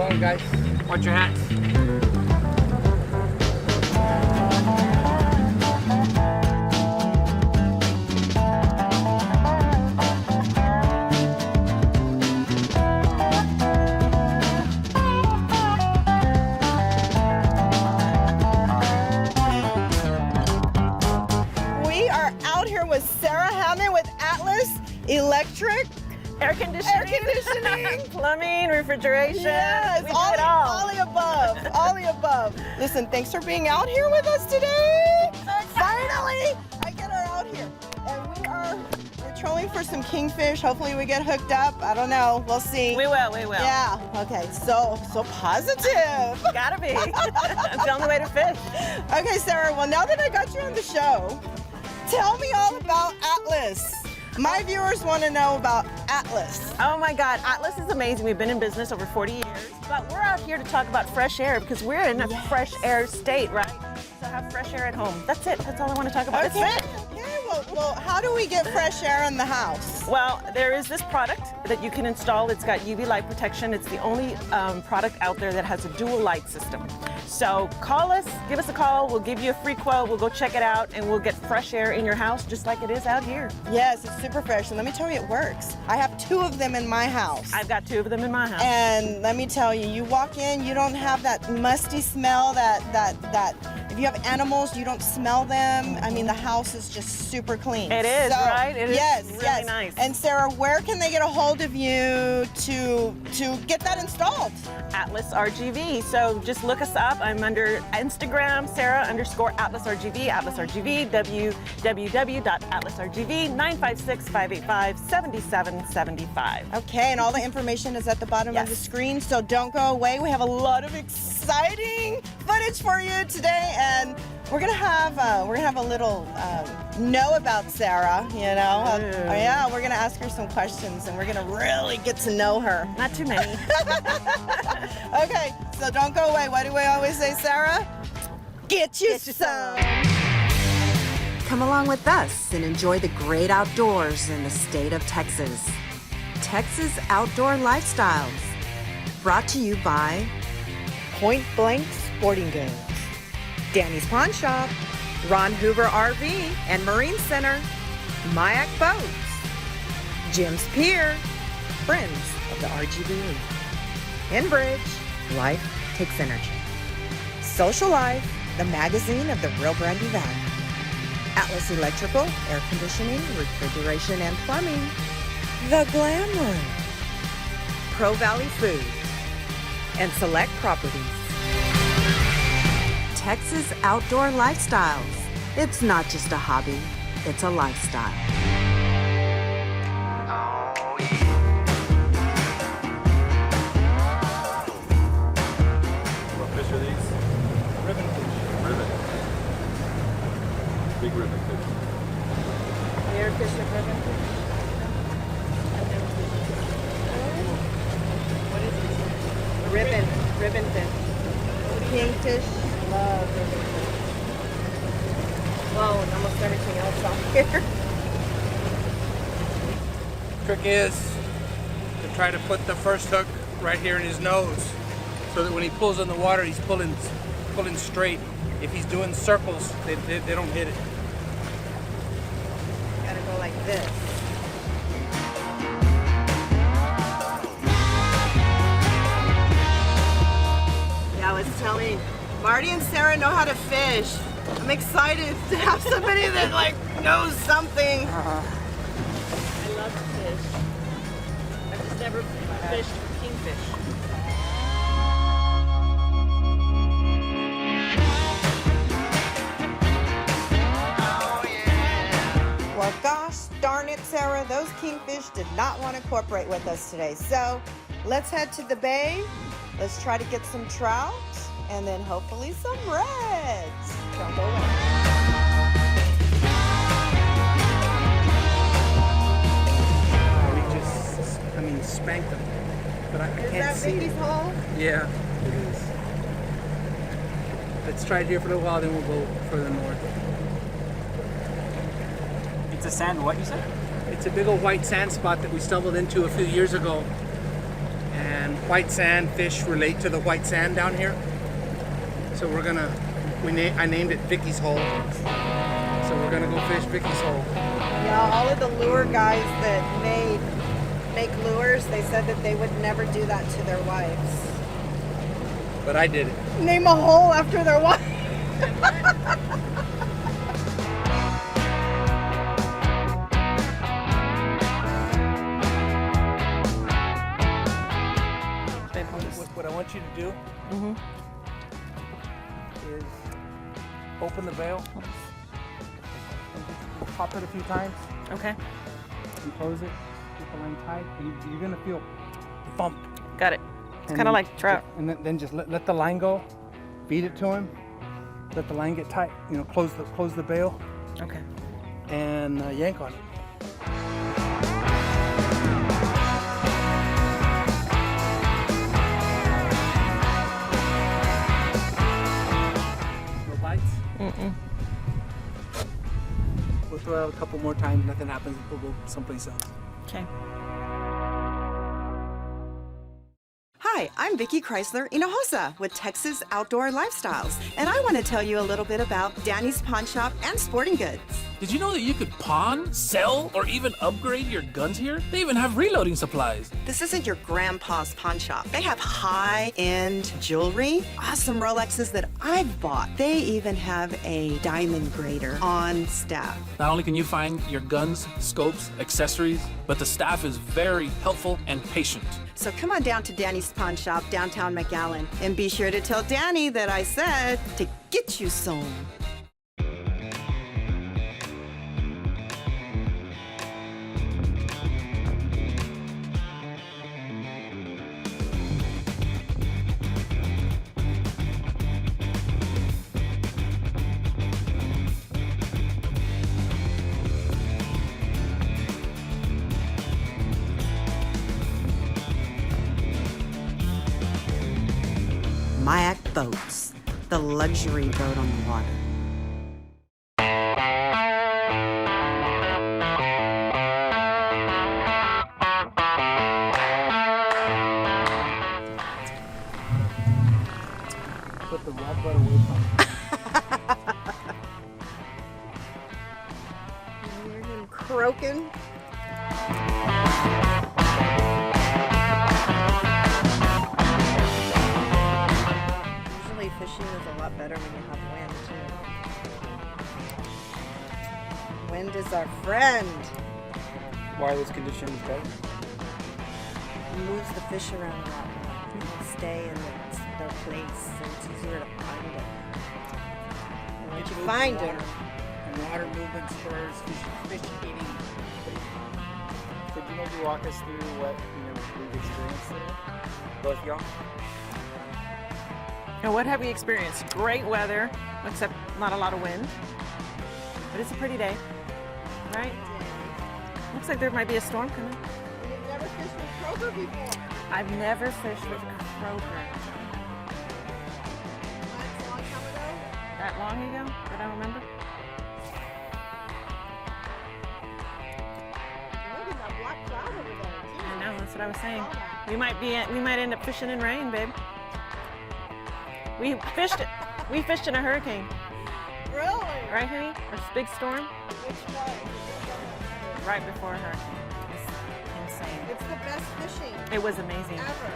going, guys. Watch your hats. We are out here with Sarah Hammond with Atlas Electric. Air conditioning, plumbing, refrigeration. Yes, we do it all. all the above, all the above. Listen, thanks for being out here with us today. Finally, I get her out here. And we're trolling for some kingfish. Hopefully we get hooked up. I don't know, we'll see. We will. Yeah, okay, so positive. Gotta be. It's the only way to fish. Okay, Sarah, well now that I got you on the show, tell me all about Atlas. My viewers want to know about Atlas. Oh my God, Atlas is amazing. We've been in business over 40 years, but we're out here to talk about fresh air because we're in a fresh air state, right? So have fresh air at home. That's it. That's all I want to talk about. Okay. That's it. Well, how do we get fresh air in the house? Well, there is this product that you can install. It's got UV light protection. It's the only product out there that has a dual light system. So call us, give us a call. We'll give you a free quote. We'll go check it out and we'll get fresh air in your house just like it is out here. Yes, it's super fresh. And let me tell you, it works. I have 2 of them in my house. I've got 2 of them in my house. And let me tell you, you walk in, you don't have that musty smell that if you have animals, you don't smell them. I mean, the house is just super clean. It is, right? It is really nice. And Sarah, where can they get a hold of you to get that installed? Atlas RGV. So just look us up. I'm under Instagram, Sarah_AtlasRGV, AtlasRGV, www.atlasrgv, 956-585-7775. Okay, and all the information is at the bottom of the screen, so don't go away. We have a lot of exciting footage for you today, and we're gonna have a little know about Sarah, you know. Yeah, we're gonna ask her some questions, and we're gonna really get to know her. Not too many. Okay, so don't go away. What do we always say, Sarah? Get you some. Come along with us and enjoy the great outdoors in the state of Texas. Texas Outdoor Lifestyles. Brought to you by Point Blank Sporting Goods, Danny's Pawn Shop, Ron Hoover RV and Marine Center, Mayak Boats, Jim's Pier, Friends of the RGV, Enbridge, Life Takes Energy, Social Life, the magazine of the Rio Grande Valley, Atlas Electrical, Air Conditioning, Refrigeration and Plumbing, The Glam Room, Pro Valley Foods, and Select Properties. Texas Outdoor Lifestyles. It's not just a hobby, it's a lifestyle. What fish are these? Ribbon fish. Ribbon. Big ribbon fish. Air fish and ribbon fish. What is it? Ribbon fish. Kingfish. Love ribbon fish. Whoa, and almost everything else out here. Trick is to try to put the first hook right here in his nose, so that when he pulls in the water, he's pulling straight. If he's doing circles, they don't hit it. Gotta go like this. Yeah, I was telling Marty and Sarah know how to fish. I'm excited to have somebody that knows something. I love to fish. I've just never fished kingfish. Well, gosh darn it, Sarah, those kingfish did not want to cooperate with us today. So let's head to the bay. Let's try to get some trout and then hopefully some reds. Don't go away. Spanked them, but I can't Is that see Vicky's it. hole? Yeah, it is. Let's try it here for a little while, then we'll go further north. It's a sand, what you said? It's a big old white sand spot that we stumbled into a few years ago, And white sand fish relate to the white sand down here. So we're gonna, I named it Vicky's Hole. So we're gonna go fish Vicky's Hole. Yeah, all of the lure guys that make lures, they said that they would never do that to their wives. But I did it. Name a hole after their wife. What I want you to do is open the veil and just pop it a few times. Okay. And close it. Keep the line tight. You're gonna feel bump. Got it. It's kind of like trout. And then just let the line go. Feed it to him. Let the line get tight. You know, close the bail. Okay. And yank on it. No bites? Mm-mm. We'll throw it out a couple more times. Nothing happens. We'll go someplace else. Okay. Hi, I'm Vicki Chrysler Hinojosa with Texas Outdoor Lifestyles, and I want to tell you a little bit about Danny's Pawn Shop and Sporting Goods. Did you know that you could pawn, sell, or even upgrade your guns here? They even have reloading supplies. This isn't your grandpa's pawn shop. They have high-end jewelry, awesome Rolexes that I've bought. They even have a diamond grader on staff. Not only can you find your guns, scopes, accessories, but the staff is very helpful and patient. So come on down to Danny's Pawn Shop, downtown McAllen, and be sure to tell Danny that I said to get you some. Mayak Boats, the luxury boat on the water. Put the rod butt away from You hear him croaking? Usually fishing is a lot better when you have wind too. Wind is our friend. Why are those conditions better? It moves the fish around a lot more. They stay in their place, so it's easier to find them. And once you find them, And water movement spurs fish eating. Could you maybe walk us through what we've experienced today? Both y'all? And what have we experienced? Great weather, except not a lot of wind. But it's a pretty day, right? Looks like there might be a storm coming. you've never fished with Kroger before. I've never fished with Kroger. That's a long time ago. That long ago? That I remember? Look at that black cloud over there, too. I know, that's what I was saying. We might end up fishing in rain, babe. We fished in a hurricane, Really? right, honey? A big storm Which one? right before a hurricane. It's insane. It's the best fishing It was amazing. ever.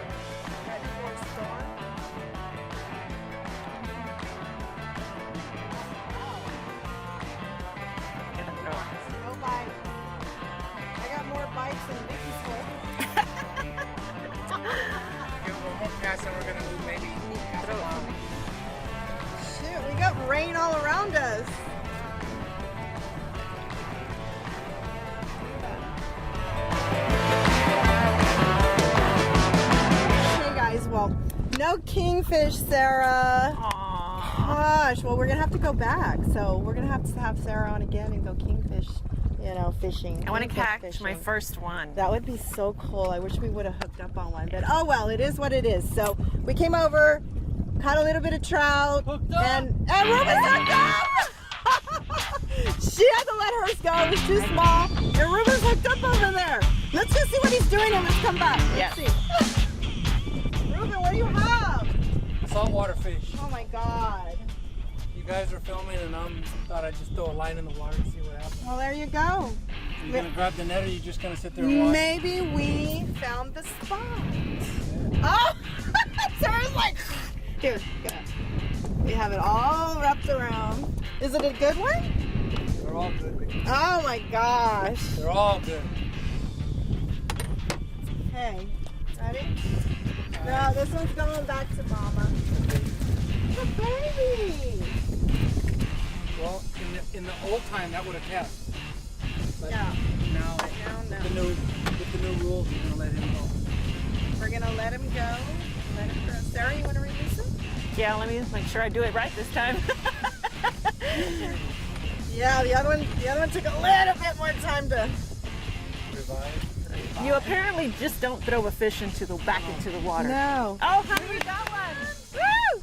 Right before a storm. Gonna throw it. No bite. I got more bites than Vicky's hole. We'll pass and we're gonna move maybe half a mile. Shoot, we got rain all around us. Okay, guys, well, no kingfish, Sarah. Aww. Gosh, well, we're gonna have to go back. So we're gonna have to have Sarah on again and go kingfish, fishing. I want to Kingfish catch fishing. my first one. That would be so cool. I wish we would have hooked up on one, but oh well, it is what it is. So we came over, caught a little bit of trout, and Ruben's hooked up! She had to let hers go. It was too small, and Ruben's hooked up over there. Let's go see what he's doing and let's come back. Yes. Let's see. do you have? Saltwater fish. Oh my God. You guys are filming and I thought I'd just throw a line in the water and see what happens. Well, there you go. You gonna grab the net or you just gonna sit there and watch? Maybe we found the spot. Oh, Sarah's like, here, go. We have it all wrapped around. Is it a good one? They're all good. Vicky. Oh my gosh. They're all good. Hey, ready? No, this one's going back to Mama. The baby. Well, in the old time that would have kept. But Yeah. now, No. with the new rules, we're gonna let him go. We're gonna let him go. Let him go. Sarah, you want to release him? Yeah, let me make sure I do it right this time. Yeah, the other one took a little bit more time to. Revive. You apparently just don't throw a fish back into the water. No. Oh, honey, we got one. Woo!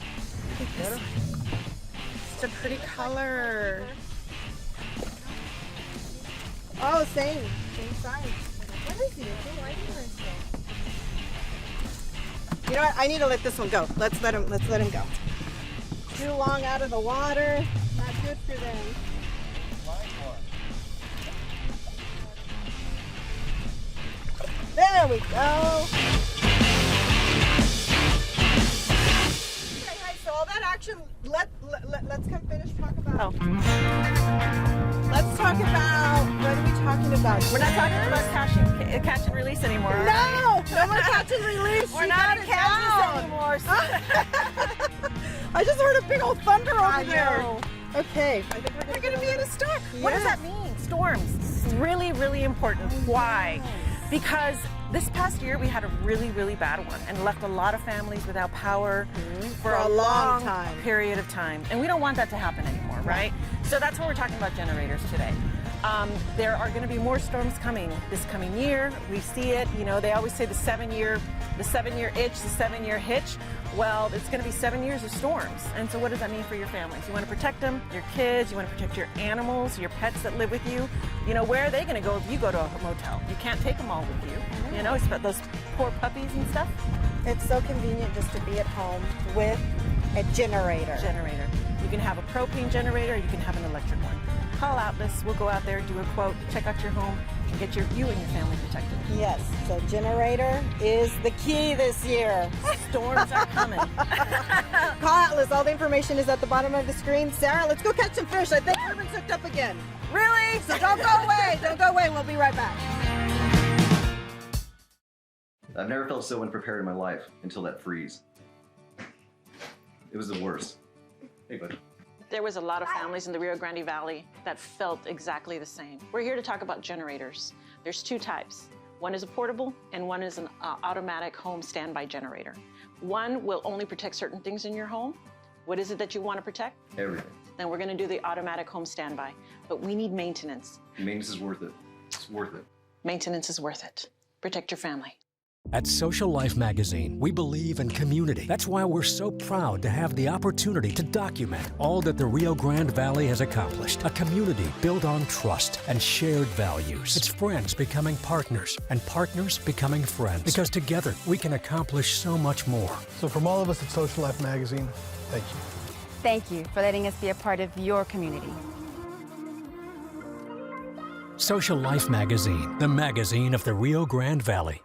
It's a pretty color. Oh, same size. What is he? You know what? I need to let this one go. Let's let him go. Too long out of the water. Not good for them. There we go. Okay, hi, so all that action, let's come finish talk about. Oh, Let's talk about, what are we talking about? we're not talking about catch and release anymore. are we? No more catch and release. We're You not got in it Kansas down. anymore. I just heard a big old thunder over I there. know. Okay, I think we're gonna be in a storm. What does that mean? Storms. It's really, really important. Why? Because this past year we had a really, really bad one and left a lot of families without power for a long time. period of time. And we don't want that to happen anymore, right? So that's why we're talking about generators today. There are going to be more storms coming this coming year. We see it. You know, they always say the 7-year itch, the 7-year hitch. Well, it's going to be 7 years of storms. And so what does that mean for your families? You want to protect them, your kids, you want to protect your animals, your pets that live with you. You know, where are they going to go if you go to a motel? You can't take them all with you. You know, it's about those poor puppies and stuff. It's so convenient just to be at home with a generator. You can have a propane generator, or you can have an electric one. Call Atlas, we'll go out there, do a quote, check out your home, and get you and your family protected. Yes, so generator is the key this year. Storms are coming. Call Atlas, all the information is at the bottom of the screen. Sarah, let's go catch some fish. I think Urban's hooked up again. Really? So don't go away, we'll be right back. I've never felt so unprepared in my life until that freeze. It was the worst. Hey, bud. There was a lot of families in the Rio Grande Valley that felt exactly the same. We're here to talk about generators. There's 2 types. One is a portable and one is an automatic home standby generator. One will only protect certain things in your home. What is it that you want to protect? Everything. Then we're going to do the automatic home standby. But we need maintenance. Maintenance is worth it. It's worth it. Maintenance is worth it. Protect your family. At Social Life Magazine, we believe in community. That's why we're so proud to have the opportunity to document all that the Rio Grande Valley has accomplished. A community built on trust and shared values. It's friends becoming partners and partners becoming friends. Because together, we can accomplish so much more. So from all of us at Social Life Magazine, thank you. Thank you for letting us be a part of your community. Social Life Magazine, the magazine of the Rio Grande Valley.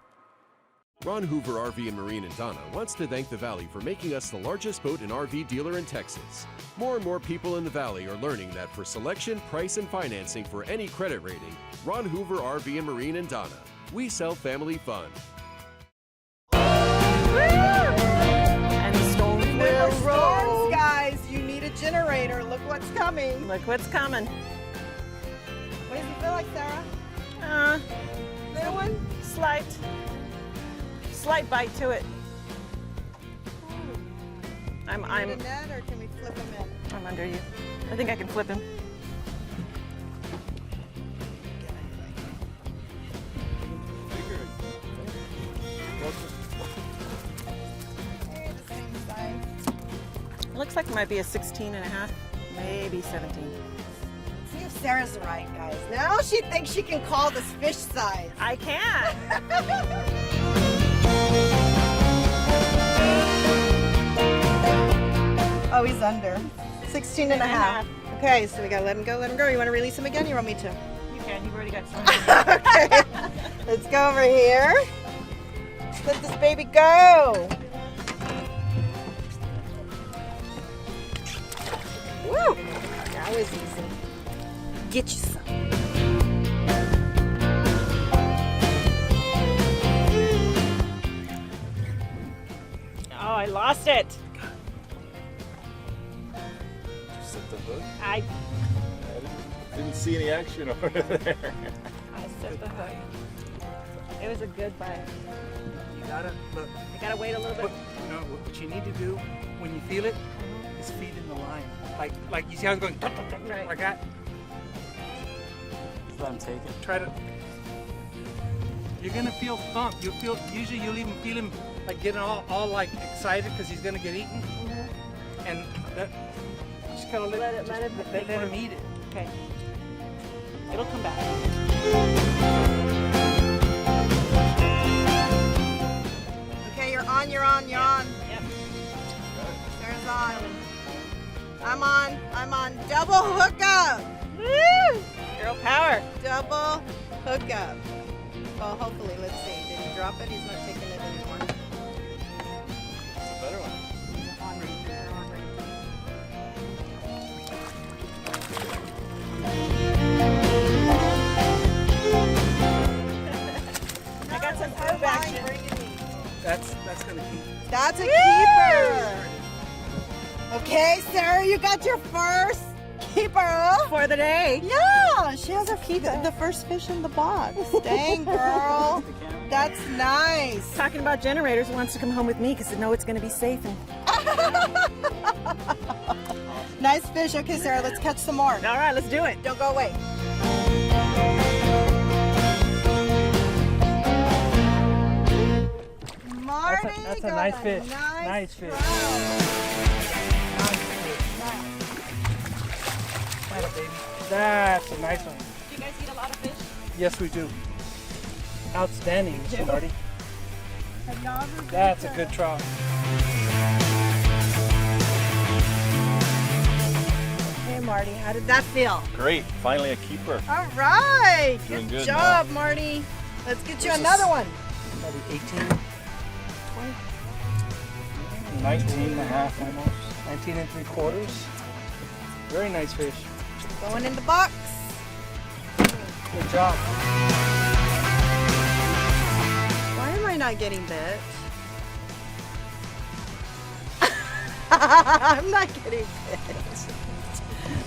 Ron Hoover RV and Marine in Donna wants to thank the Valley for making us the largest boat and RV dealer in Texas. More and more people in the Valley are learning that for selection, price, and financing for any credit rating, Ron Hoover RV and Marine in Donna. We sell family fun. And the storms will roll. Storms, guys, you need a generator. Look what's coming. Look what's coming. What does it feel like, Sarah? Little one? Slight bite to it. I'm Need a net, or can we flip him in? I'm under you. I think I can flip him. Hey, the same size. It looks like it might be a 16 and a half, maybe 17. See if Sarah's right, guys. Now she thinks she can call this fish size. I can. Oh, he's under. 16 and a half. Okay, so we gotta let him go, let him go. You wanna release him again? You want me to? You can, you've already got some. Okay, let's go over here. Let this baby go. Woo! That was easy. Get you some. Oh, I lost it. Set the hook. I Didn't see any action over there. set the hook. It was a good bite. You gotta look. I gotta wait a little bit. What you need to do when you feel it is feed in the line. Like you see how it's going Right. like that. So I'm taking. Try to. You're gonna feel thump. Usually you'll even feel him like getting all like excited because he's gonna get eaten. And that, just gotta let him eat it. Okay. It'll come back. Okay, you're on, you're on, you're on. Yep. Sarah's on. I'm on. Double hookup. Woo! Girl power. Double hookup. Well, hopefully, let's see. Did he drop it? He's not taking it anymore. It's a better one. I got some curve action. That's gonna keep. That's a keeper. Okay, Sarah, you got your first keeper For the day. Yeah, she has the first fish in the box. Dang, girl. That's nice. Talking about generators, wants to come home with me because I know it's going to be safe. And... Nice fish. Okay, Sarah, let's catch some more. All right, let's do it. Don't go away. Marty, That's a got nice fish. Nice fish. Trout. Baby. That's a nice one. Do you guys eat a lot of fish? Yes, we do. Outstanding, Marty. That's a good trout. Hey, Marty, how did that feel? Great. Finally a keeper. All right. Doing Good good job, Marty. Let's get you another one. Probably 18, 19 and a half almost. 19 and 3/4. Very nice fish. Going in the box. Good job. Why am I not getting bit? I'm not getting bit.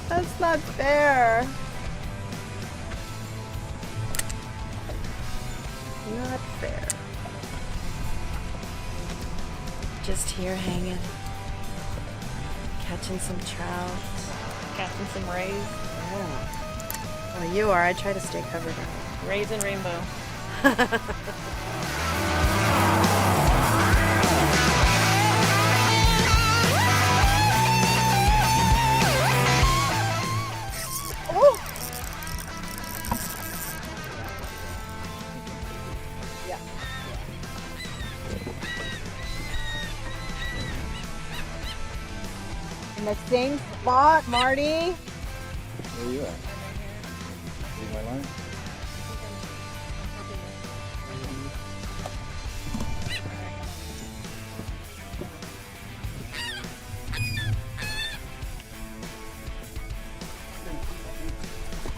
That's not fair. Not fair. Just here hanging. Catching some trout. Catching some rays. Yeah. Well, you are. I try to stay covered up. Rays and rainbow. Oh! Yeah. In the same spot, Marty. Where are you at? See my line?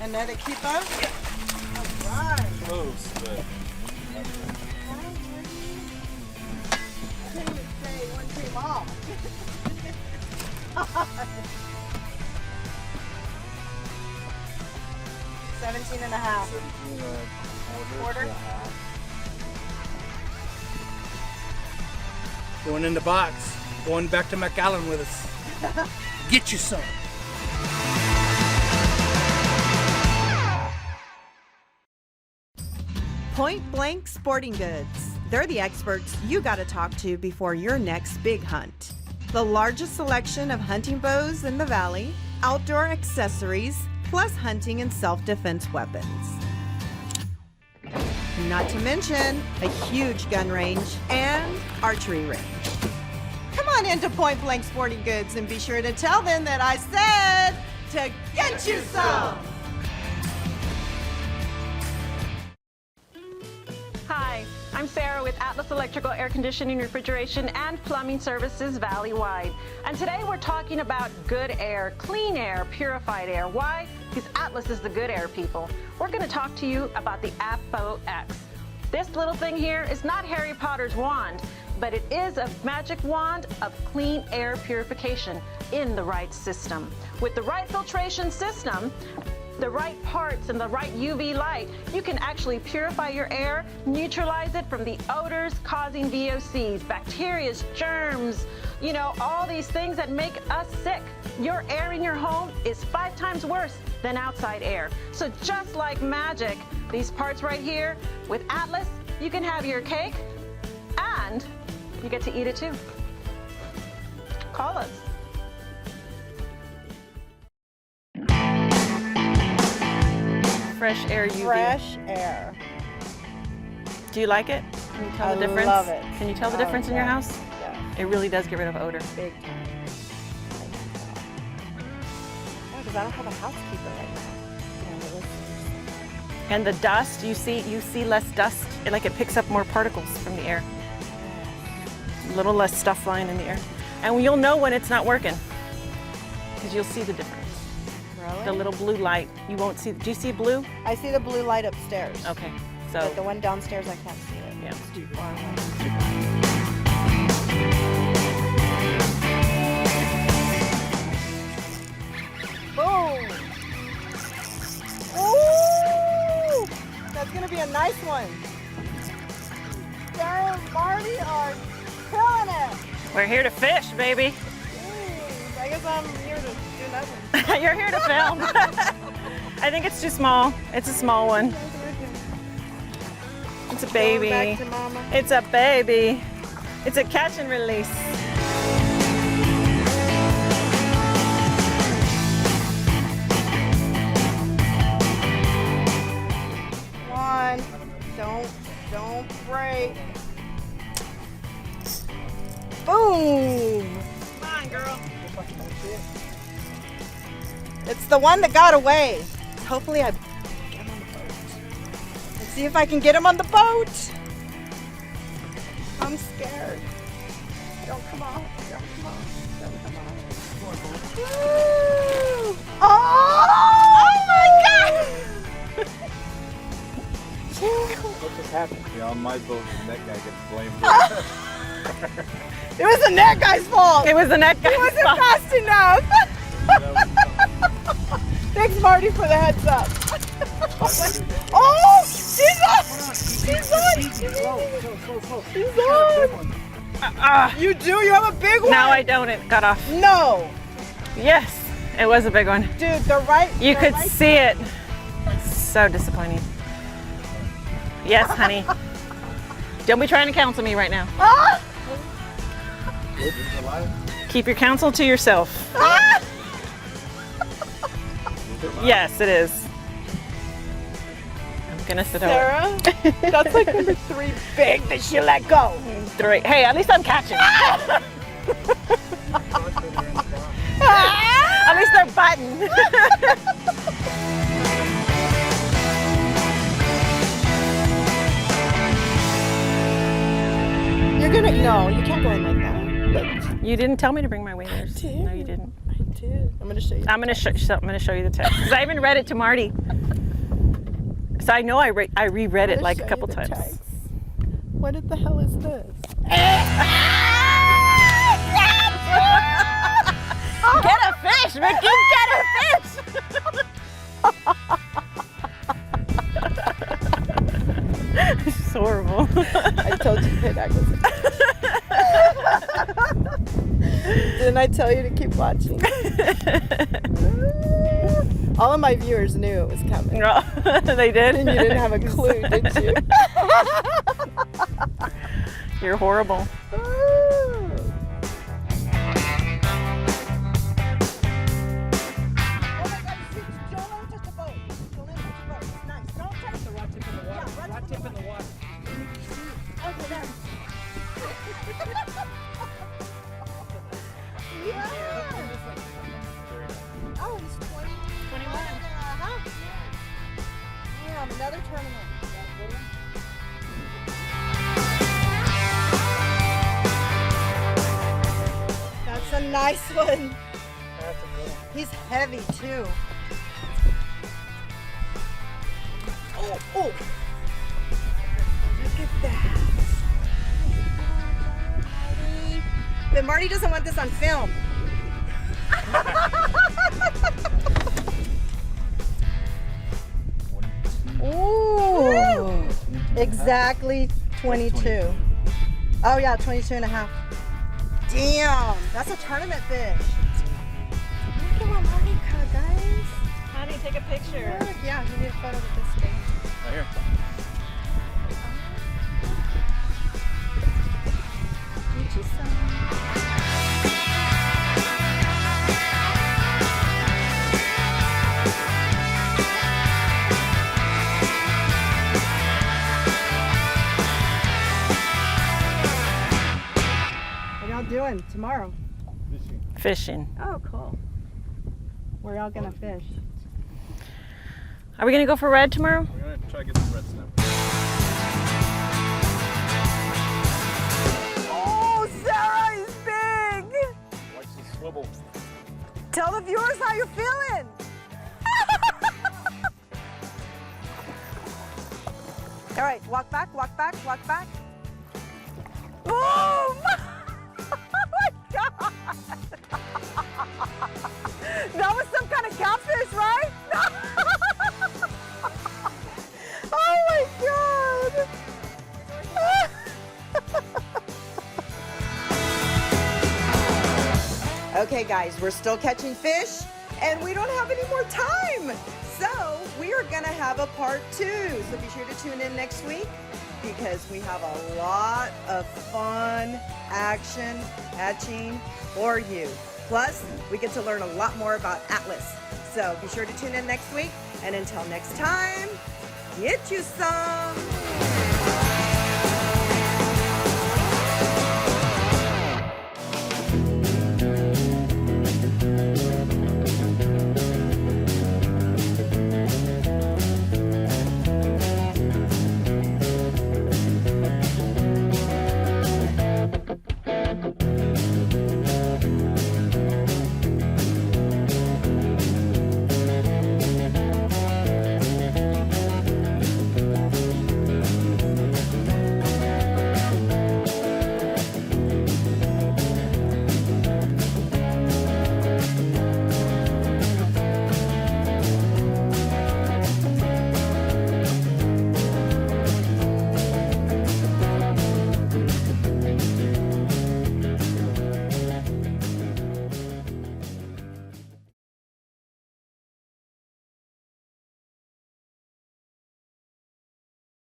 Another keeper? All right. Close, but I couldn't even say one came off. 17 and a half. 17 and a Quarter? to a half. Going in the box. Going back to McAllen with us. Get you some. Point Blank Sporting Goods. They're the experts you got to talk to before your next big hunt. The largest selection of hunting bows in the valley, outdoor accessories, plus hunting and self-defense weapons. Not to mention a huge gun range and archery range. Come on into Point Blank Sporting Goods and be sure to tell them that I said to get you some. Hi, I'm Sarah with Atlas Electrical Air Conditioning, Refrigeration, and Plumbing Services Valley-wide. And today we're talking about good air, clean air, purified air. Why? Because Atlas is the good air people. We're going to talk to you about the APO X. This little thing here is not Harry Potter's wand, but it is a magic wand of clean air purification in the right system. With the right filtration system, the right parts and the right UV light, you can actually purify your air, neutralize it from the odors causing VOCs, bacteria, germs, you know, all these things that make us sick. Your air in your home is 5 times worse than outside air. So just like magic, these parts right here, with Atlas, you can have your cake and you get to eat it too. Call us. Fresh air UV. Fresh air. Do you like it? Can you tell the difference? I love it. Can you tell the difference in your house? Yeah. It really does get rid of odor. Big time. Because I don't have a housekeeper right now. And the dust, you see less dust. It picks up more particles from the air. A little less stuff flying in the air. And you'll know when it's not working, because you'll see the difference. Really? The little blue light. You won't see. Do you see blue? I see the blue light upstairs. Okay. So But the one downstairs, I can't see it. Yeah. It's too far away. Boom! Ooh! That's gonna be a nice one. Sarah and Marty are killing it. we're here to fish, baby. I guess I'm here to do nothing. You're here to film. I think it's too small. It's a small one. It's a baby. Going back to mama. It's a baby. It's a catch and release. One. Don't break. Boom! Come on, girl. It's the one that got away. Hopefully I get him on the boat. Let's see if I can get him on the boat. I'm scared. Don't come on. Don't come on. Don't come on. Woo! Oh my God! What just happened? Yeah, on my boat, the net guy gets blamed. It was the net guy's fault. It was the net guy's He fault. wasn't fast enough. Thanks, Marty, for the heads up. Oh, she's on! She's on! She's on! You do? You have a big one? No, I don't. It got off. No. Yes, it was a big one. Dude, the right. You the could right see it. So disappointing. Yes, honey. Don't be trying to counsel me right now. Ah! Keep your counsel to yourself. Ah! Yes, it is. I'm gonna sit over. Sarah, that's like number 3 big that she let go. 3. Hey, at least I'm catching. Ah! At least they're buttoned. You're gonna, no, you can't go in like that. Look. You didn't tell me to bring my waders. I did. No, you didn't. I did. I'm gonna show you. I'm gonna show you the text because I even read it to Marty. So I know I reread it like a couple times. Text. What the hell is this? Get a fish, Mickey! Get a fish! It's horrible. I told you that I was. Didn't I tell you to keep watching? All of my viewers knew it was coming. They did? And you didn't have a clue, did you? You're horrible. That's a nice one. That's a good one. He's heavy too. Oh, oh. Look at that. Marty. But Marty doesn't want this on film. Ooh. Exactly 22. Oh yeah, 22 and a half. Damn, that's a tournament fish. Look at what Marty caught, guys. How do you take a picture? Look, yeah, you need a photo with this thing. Right here. Get you some. What y'all doing tomorrow? Fishing. Oh, cool. Where y'all gonna fish? Are we gonna go for red tomorrow? We're gonna try to get some red snap. Oh, Sarah is big! Watch the swivel. Tell the viewers how you're feeling. All right, walk back, walk back, walk back. Boom! Oh my God! That was some kind of catfish, right? Oh my God! Okay guys, we're still catching fish and we don't have any more time. So we are gonna have a part 2. So be sure to tune in next week because we have a lot of fun action hatching for you. Plus, we get to learn a lot more about Atlas. So be sure to tune in next week. And until next time, get you some.